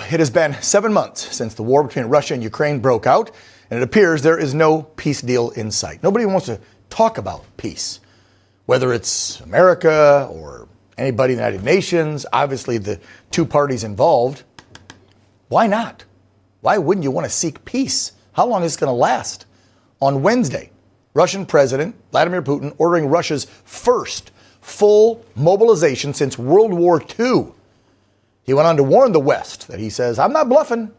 So it has been 7 months since the war between Russia and Ukraine broke out, and it appears there is no peace deal in sight. Nobody wants to talk about peace, whether it's America or anybody in the United Nations, obviously the two parties involved. Why not? Why wouldn't you want to seek peace? How long is it going to last? On Wednesday, Russian President Vladimir Putin ordering Russia's first full mobilization since World War II. He went on to warn the West that he says, I'm not bluffing.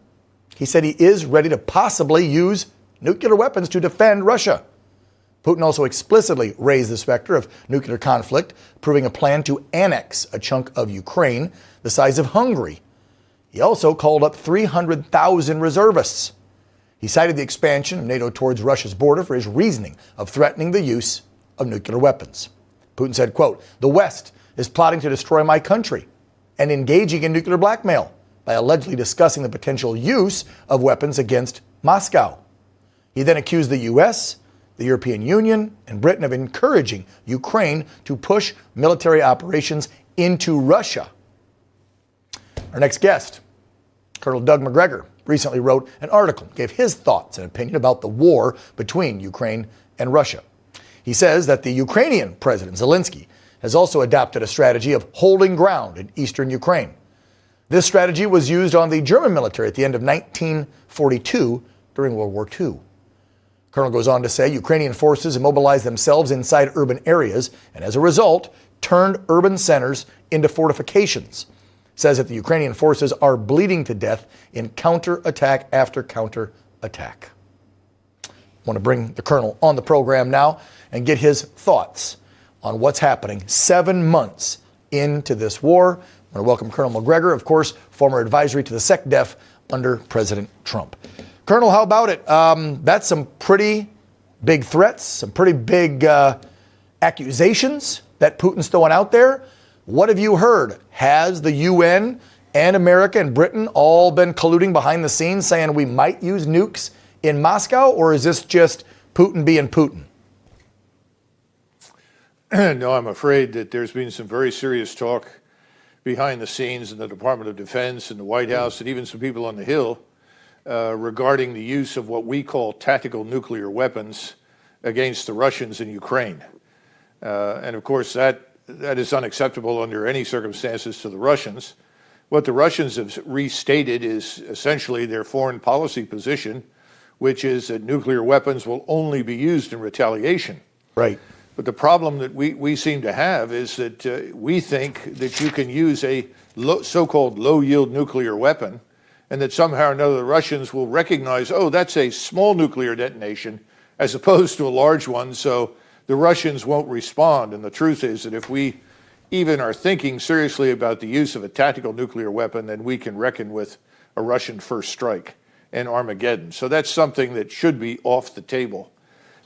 He said he is ready to possibly use nuclear weapons to defend Russia. Putin also explicitly raised the specter of nuclear conflict, proving a plan to annex a chunk of Ukraine the size of Hungary. He also called up 300,000 reservists. He cited the expansion of NATO towards Russia's border for his reasoning of threatening the use of nuclear weapons. Putin said, quote, the West is plotting to destroy my country and engaging in nuclear blackmail by allegedly discussing the potential use of weapons against Moscow. He then accused the U.S., the European Union, and Britain of encouraging Ukraine to push military operations into Russia. Our next guest, Colonel Doug MacGregor, recently wrote an article, gave his thoughts and opinion about the war between Ukraine and Russia. He says that the Ukrainian President Zelensky has also adopted a strategy of holding ground in eastern Ukraine. This strategy was used on the German military at the end of 1942 during World War II. Colonel goes on to say Ukrainian forces immobilized themselves inside urban areas and as a result turned urban centers into fortifications. Says that the Ukrainian forces are bleeding to death in counterattack after counterattack. I want to bring the Colonel on the program now and get his thoughts on what's happening 7 months into this war. I want to welcome Colonel MacGregor, of course, former advisory to the SecDef under President Trump. Colonel, how about it? That's some pretty big threats, some pretty big accusations that Putin's throwing out there. What have you heard? Has the UN and America and Britain all been colluding behind the scenes saying we might use nukes in Moscow, or is this just Putin being Putin? No, I'm afraid that there's been some very serious talk behind the scenes in the Department of Defense and the White House and even some people on the Hill regarding the use of what we call tactical nuclear weapons against the Russians in Ukraine. And of course, that is unacceptable under any circumstances to the Russians. What the Russians have restated is essentially their foreign policy position, which is that nuclear weapons will only be used in retaliation. Right. But the problem that we seem to have is that we think that you can use a so-called low-yield nuclear weapon and that somehow or another the Russians will recognize, oh, that's a small nuclear detonation as opposed to a large one, so the Russians won't respond. And the truth is that if we even are thinking seriously about the use of a tactical nuclear weapon, then we can reckon with a Russian first strike and Armageddon. So that's something that should be off the table.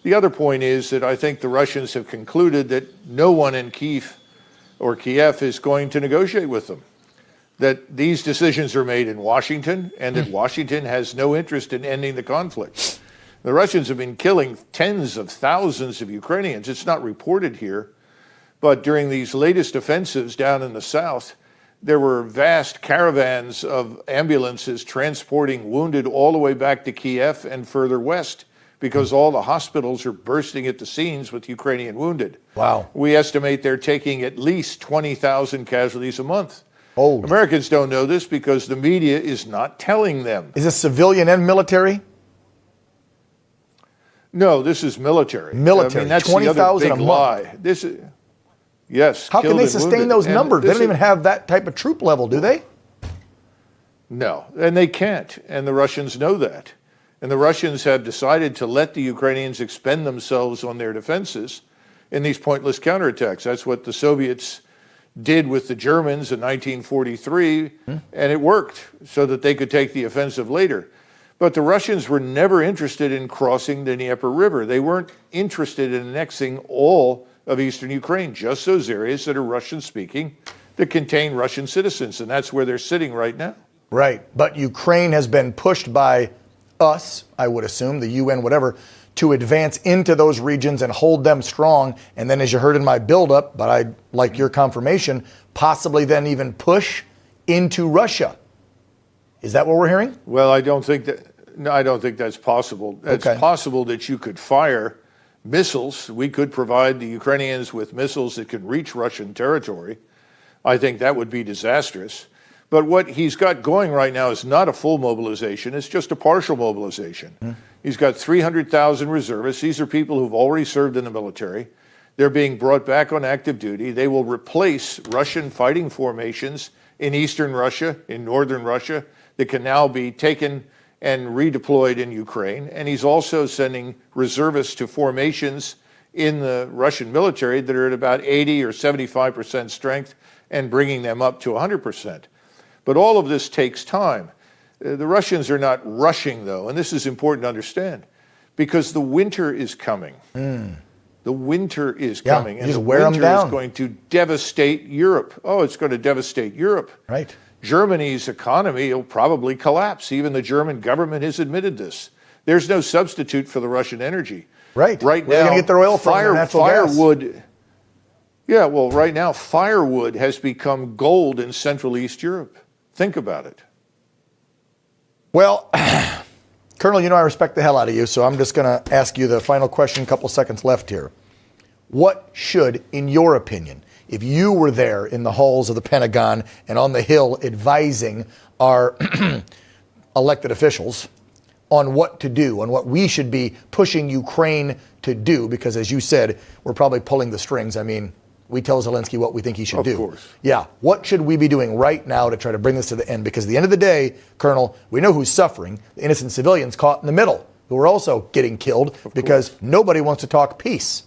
The other point is that I think the Russians have concluded that no one in Kiev is going to negotiate with them, that these decisions are made in Washington and that Washington has no interest in ending the conflict. The Russians have been killing tens of thousands of Ukrainians. It's not reported here, but during these latest offensives down in the south, there were vast caravans of ambulances transporting wounded all the way back to Kiev and further west, because all the hospitals are bursting at the seams with Ukrainian wounded. Wow. We estimate they're taking at least 20,000 casualties a month. Oh. Americans don't know this because the media is not telling them. Is this civilian and military? No, this is military. Military, I mean, that's 20,000 a month. Lie. This is, yes. How can they sustain those numbers? They don't even have that type of troop level, do they? No, and they can't, and the Russians know that. And the Russians have decided to let the Ukrainians expend themselves on their defenses in these pointless counterattacks. That's what the Soviets did with the Germans in 1943, and it worked so that they could take the offensive later. But the Russians were never interested in crossing the Dnieper River. They weren't interested in annexing all of eastern Ukraine, just those areas that are Russian-speaking that contain Russian citizens, and that's where they're sitting right now. Right, but Ukraine has been pushed by us, I would assume, the UN, whatever, to advance into those regions and hold them strong. And then, as you heard in my buildup, but I like your confirmation, possibly then even push into Russia. Is that what we're hearing? Well, I don't think that. No, I don't think that's possible. It's Okay. possible that you could fire missiles. We could provide the Ukrainians with missiles that could reach Russian territory. I think that would be disastrous. But what he's got going right now is not a full mobilization. It's just a partial mobilization. He's got 300,000 reservists. These are people who've already served in the military. They're being brought back on active duty. They will replace Russian fighting formations in eastern Russia, in northern Russia, that can now be taken and redeployed in Ukraine. And he's also sending reservists to formations in the Russian military that are at about 80 or 75% strength and bringing them up to 100%. But all of this takes time. The Russians are not rushing, though, and this is important to understand, because the winter is coming. The winter is coming, and the winter is going to devastate Europe. Oh, it's going to devastate Europe. Right. Germany's economy will probably collapse. Even the German government has admitted this. There's no substitute for the Russian energy. Right. Right Where now, are they going to get their oil from? Their natural firewood. gas? Yeah, well, right now, firewood has become gold in Central East Europe. Think about it. Well, Colonel, you know I respect the hell out of you, so I'm just going to ask you the final question, a couple seconds left here. What should, in your opinion, if you were there in the halls of the Pentagon and on the Hill advising our elected officials on what to do, on what we should be pushing Ukraine to do, because as you said, we're probably pulling the strings. I mean, we tell Zelensky what we think he should do. Of course. Yeah. What should we be doing right now to try to bring this to the end? Because at the end of the day, Colonel, we know who's suffering. The innocent civilians caught in the middle who are also getting killed because nobody wants to talk peace.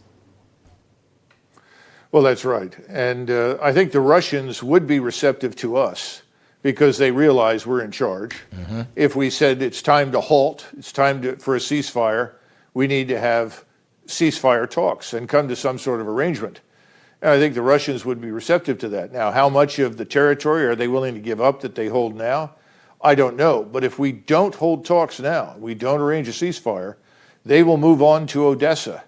Well, that's right. And I think the Russians would be receptive to us because they realize we're in charge. If we said it's time to halt, it's time for a ceasefire, we need to have ceasefire talks and come to some sort of arrangement. And I think the Russians would be receptive to that. Now, how much of the territory are they willing to give up that they hold now? I don't know. But if we don't hold talks now, we don't arrange a ceasefire, they will move on to Odessa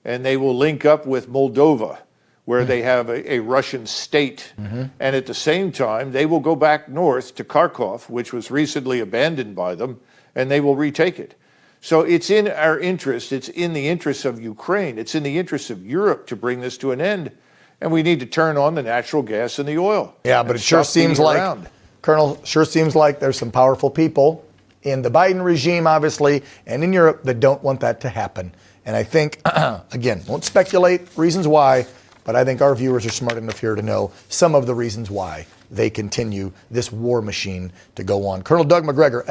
and they will link up with Moldova, where they have a Russian state. And at the same time, they will go back north to Kharkov, which was recently abandoned by them, and they will retake it. So it's in our interest, it's in the interest of Ukraine, it's in the interest of Europe to bring this to an end. And we need to turn on the natural gas and the oil. Yeah, but it sure seems like, Colonel, sure seems like there's some powerful people in the Biden regime, obviously, and in Europe that don't want that to happen. And I think, again, won't speculate reasons why, but I think our viewers are smart enough here to know some of the reasons why they continue this war machine to go on. Colonel Doug MacGregor.